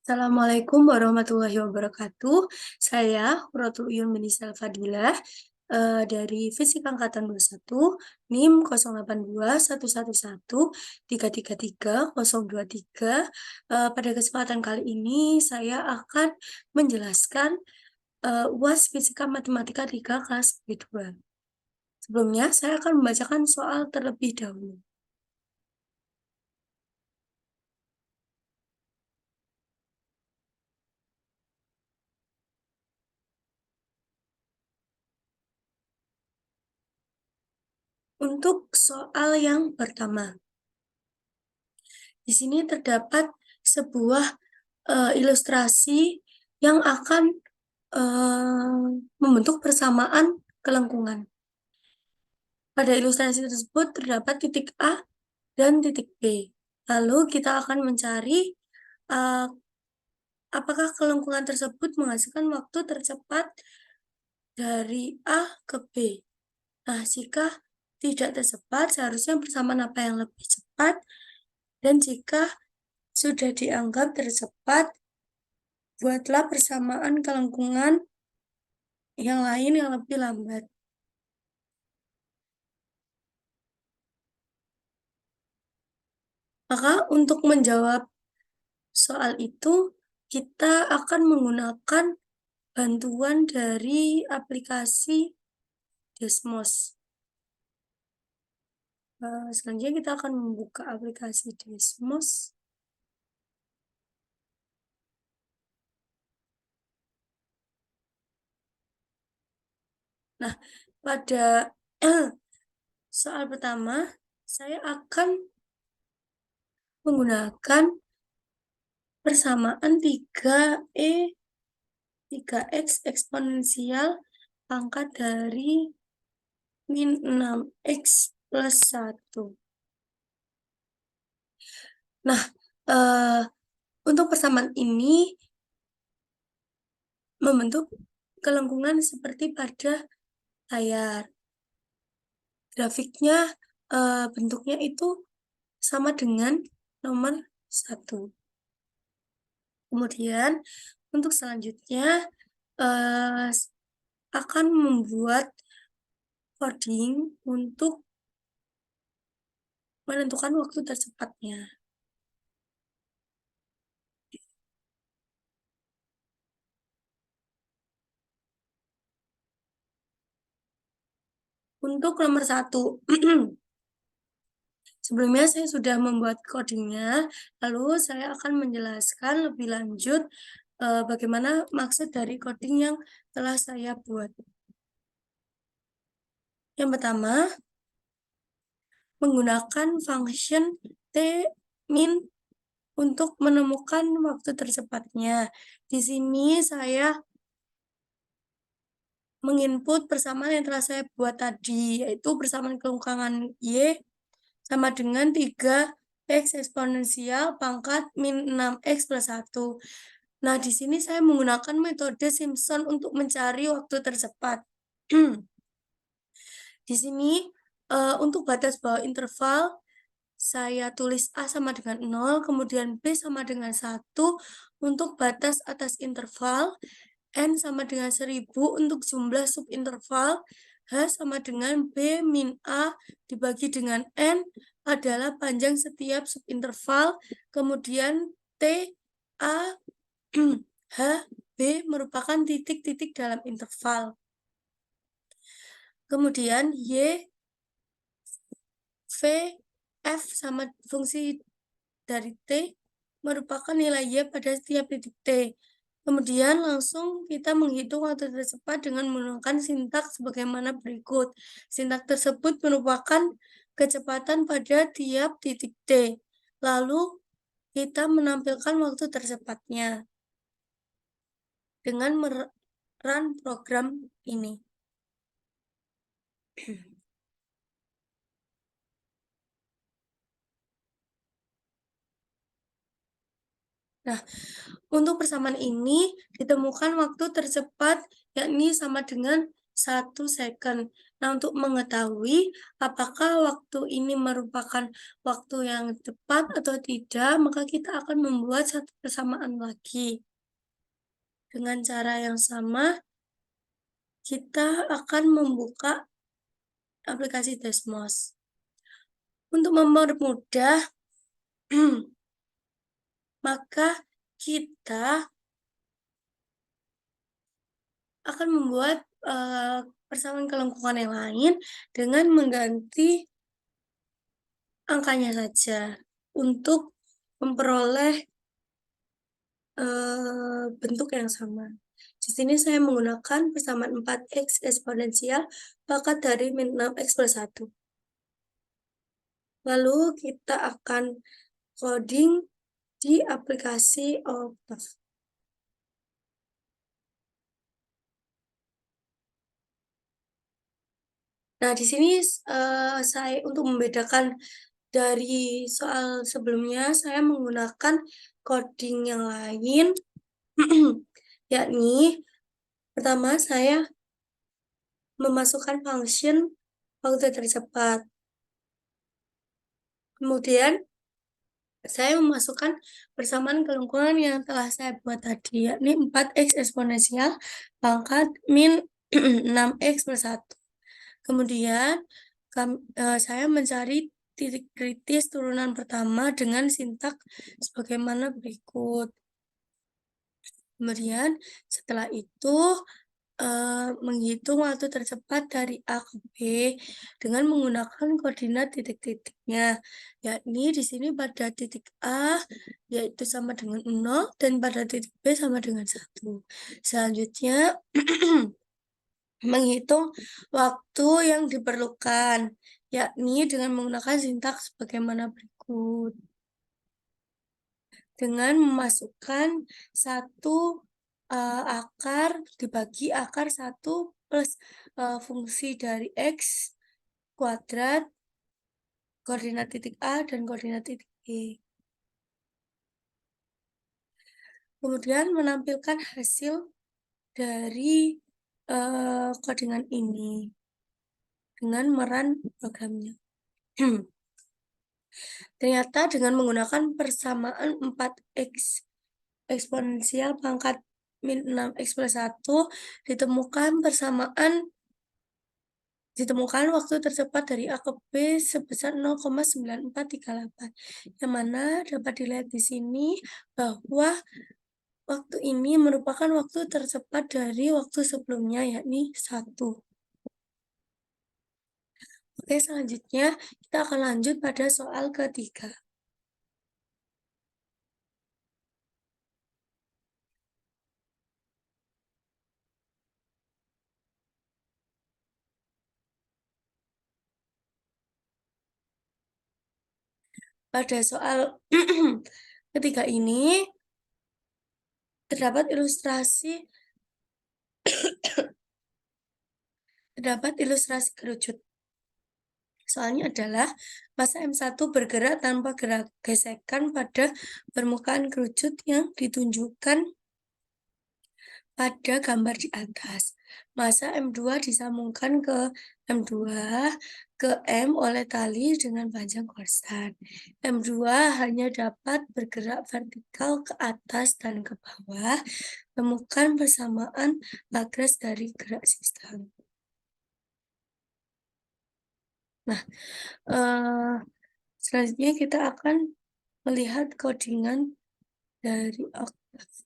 Assalamualaikum warahmatullahi wabarakatuh. Saya Huratul Uyun Menisal Fadilah dari Fisika Angkatan 21, NIM 082111333023. Pada kesempatan kali ini saya akan menjelaskan UAS Fisika Matematika 3 kelas B2. Sebelumnya, saya akan membacakan soal terlebih dahulu. Untuk soal yang pertama, di sini terdapat sebuah ilustrasi yang akan membentuk persamaan kelengkungan. Pada ilustrasi tersebut terdapat titik A dan titik B. Lalu kita akan mencari apakah kelengkungan tersebut menghasilkan waktu tercepat dari A ke B. Nah, jika tidak tercepat, seharusnya persamaan apa yang lebih cepat, dan jika sudah dianggap tercepat, buatlah persamaan kelengkungan yang lain yang lebih lambat. Maka untuk menjawab soal itu, kita akan menggunakan bantuan dari aplikasi Desmos. Selanjutnya kita akan membuka aplikasi Desmos. Nah, pada soal pertama, saya akan menggunakan persamaan 3x eksponensial pangkat dari min 6x plus 1. Nah, untuk persamaan ini membentuk kelengkungan seperti pada layar. Grafiknya bentuknya itu sama dengan nomor 1. Kemudian untuk selanjutnya akan membuat coding untuk menentukan waktu tercepatnya. Untuk nomor 1, sebelumnya saya sudah membuat codingnya, lalu saya akan menjelaskan lebih lanjut bagaimana maksud dari coding yang telah saya buat. Yang pertama, menggunakan function t-min untuk menemukan waktu tercepatnya. Di sini saya menginput persamaan yang telah saya buat tadi, yaitu persamaan kelengkungan Y sama dengan 3x eksponensial pangkat min 6x plus 1. Nah, di sini saya menggunakan metode Simpson untuk mencari waktu tercepat. Di sini, untuk batas bawah interval, saya tulis A sama dengan 0, kemudian B sama dengan 1 untuk batas atas interval, N sama dengan 1000 untuk jumlah subinterval, H sama dengan B min A dibagi dengan N adalah panjang setiap subinterval, kemudian T, A, H, B merupakan titik-titik dalam interval. Kemudian Y, V, F sama fungsi dari T merupakan nilai Y pada setiap titik T. Kemudian langsung kita menghitung waktu tercepat dengan menggunakan sintaks sebagaimana berikut. Sintaks tersebut merupakan kecepatan pada tiap titik T. Lalu kita menampilkan waktu tercepatnya dengan run program ini. Nah, untuk persamaan ini ditemukan waktu tercepat yakni sama dengan 1 second. Nah, untuk mengetahui apakah waktu ini merupakan waktu yang tepat atau tidak, maka kita akan membuat satu persamaan lagi. Dengan cara yang sama, kita akan membuka aplikasi Desmos. Untuk mempermudah, maka kita akan membuat persamaan kelengkungan yang lain dengan mengganti angkanya saja untuk memperoleh bentuk yang sama. Di sini saya menggunakan persamaan 4x eksponensial pangkat dari min 6x+1. Lalu kita akan coding di aplikasi Octave. Nah, di sini saya untuk membedakan dari soal sebelumnya, saya menggunakan coding yang lain, yakni pertama saya memasukkan function waktu tercepat. Kemudian saya memasukkan persamaan kelengkungan yang telah saya buat tadi, yakni 4x eksponensial pangkat min 6x+1. Kemudian saya mencari titik kritis turunan pertama dengan sintak sebagaimana berikut. Kemudian setelah itu menghitung waktu tercepat dari A ke B dengan menggunakan koordinat titik-titiknya, yakni di sini pada titik A yaitu sama dengan 0 dan pada titik B sama dengan 1. Selanjutnya menghitung waktu yang diperlukan, yakni dengan menggunakan sintaks sebagaimana berikut. Dengan memasukkan satu akar dibagi akar 1 plus fungsi dari X kuadrat, koordinat titik A dan koordinat titik B. Kemudian menampilkan hasil dari codingan ini dengan merun programnya. Ternyata dengan menggunakan persamaan 4x eksponensial pangkat min 6x+1 ditemukan waktu tercepat dari A ke B sebesar 0,9438, yang mana dapat dilihat di sini bahwa waktu ini merupakan waktu tercepat dari waktu sebelumnya, yakni 1. Oke, selanjutnya kita akan lanjut pada soal ketiga. Pada soal ketiga ini terdapat ilustrasi kerucut. Soalnya adalah massa M1 bergerak tanpa gesekan pada permukaan kerucut yang ditunjukkan pada gambar di atas. Massa M2 disambungkan ke M2 ke M oleh tali dengan panjang konstan. M2 hanya dapat bergerak vertikal ke atas dan ke bawah. Temukan persamaan progres dari gerak sistem. Nah, selanjutnya kita akan melihat codingan dari Octave.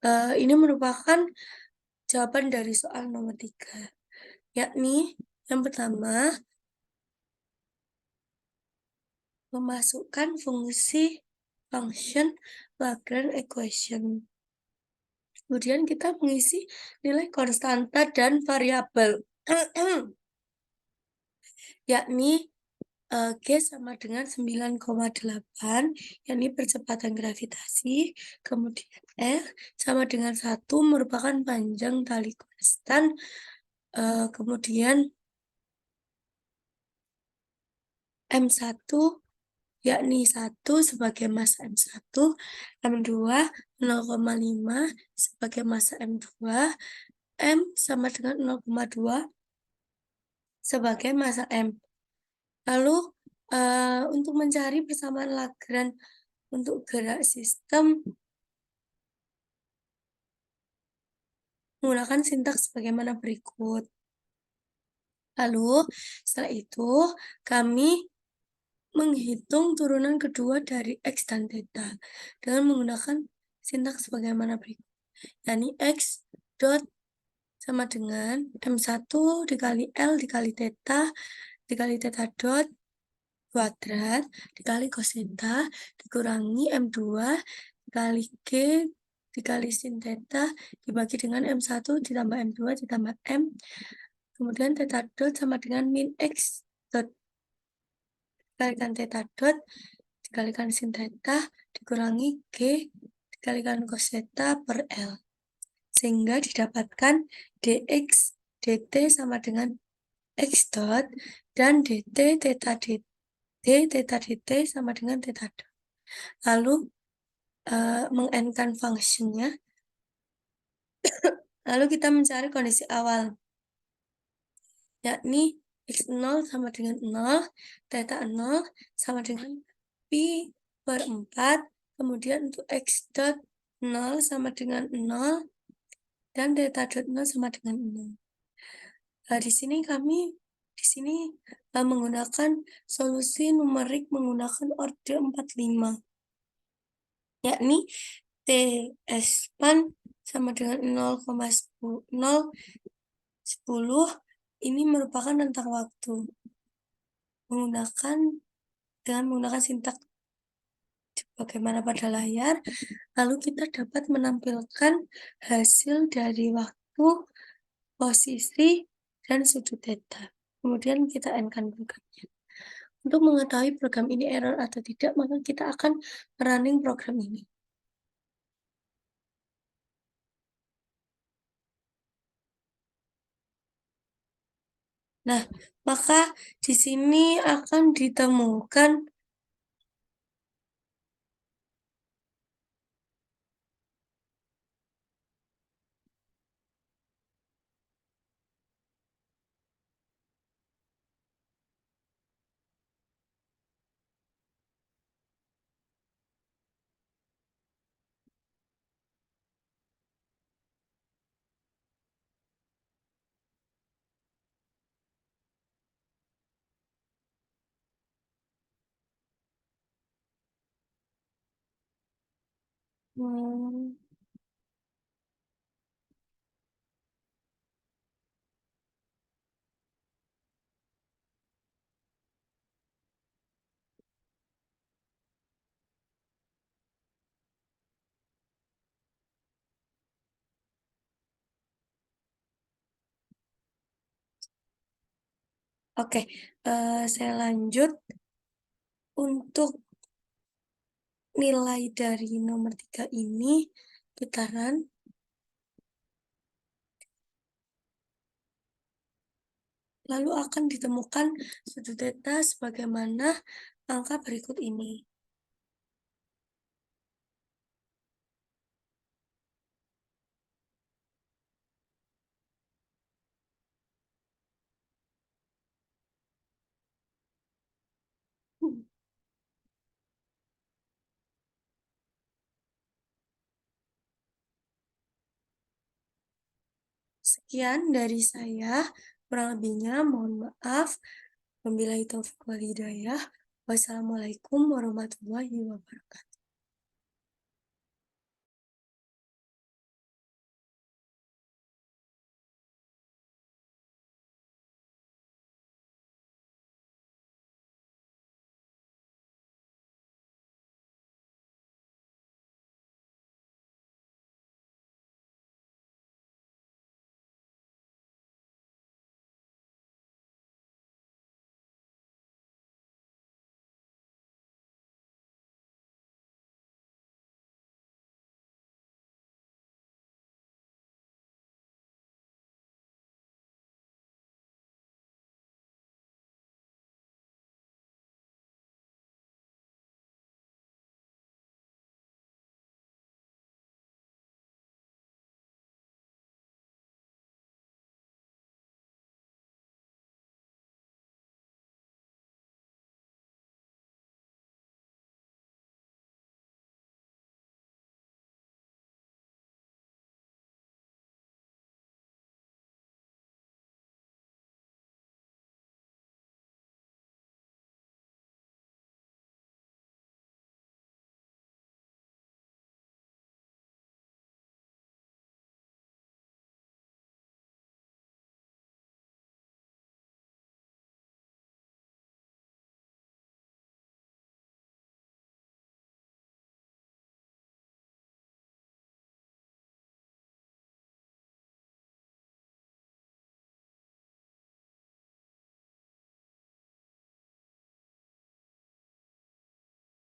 Nah, ini merupakan jawaban dari soal nomor 3, yakni yang pertama, memasukkan fungsi function Lagrange equation. Kemudian kita mengisi nilai konstanta dan variabel. yakni G sama dengan 9,8, yakni percepatan gravitasi, kemudian L sama dengan 1 merupakan panjang tali konstan, kemudian M1 yakni 1 sebagai massa M1, M2 0,5 sebagai massa M2, M sama dengan 0,2 sebagai massa M. Lalu, untuk mencari persamaan Lagrange untuk gerak sistem menggunakan sintaks sebagaimana berikut. Lalu, setelah itu kami menghitung turunan kedua dari X dan Theta dengan menggunakan sintaks sebagaimana berikut, yakni X dot sama dengan M1 dikali L dikali Theta dot kuadrat dikali cos theta dikurangi M2 dikali G dikali sin theta dibagi dengan M1 ditambah M2 ditambah M, kemudian theta dot sama dengan min X dot dikalikan theta dot dikalikan sin theta dikurangi G dikalikan cos theta per L, sehingga didapatkan dx dt sama dengan x dot dan dt theta dt sama dengan theta dot. Lalu meng-n-kan fungsinya, lalu kita mencari kondisi awal, yakni x0 sama dengan 0, theta 0 sama dengan pi per 4, kemudian untuk x dot 0 sama dengan 0, dan theta dot 0 sama dengan 0. Di sini menggunakan solusi numerik menggunakan orde 45, yakni TS pan sama dengan 0,10 ini merupakan rentang waktu. Dengan menggunakan sintaks bagaimana pada layar, lalu kita dapat menampilkan hasil dari waktu, posisi, dan sudut theta. Kemudian kita n-kan programnya. Untuk mengetahui program ini error atau tidak, maka kita akan running program ini. Nah, maka di sini akan ditemukan Oke, saya lanjut untuk nilai dari nomor 3 ini, putaran. Lalu akan ditemukan sudut theta sebagaimana angka berikut ini. Sekian dari saya, kurang lebihnya mohon maaf. Wabillahi taufiq wal hidayah. Wassalamualaikum warahmatullahi wabarakatuh.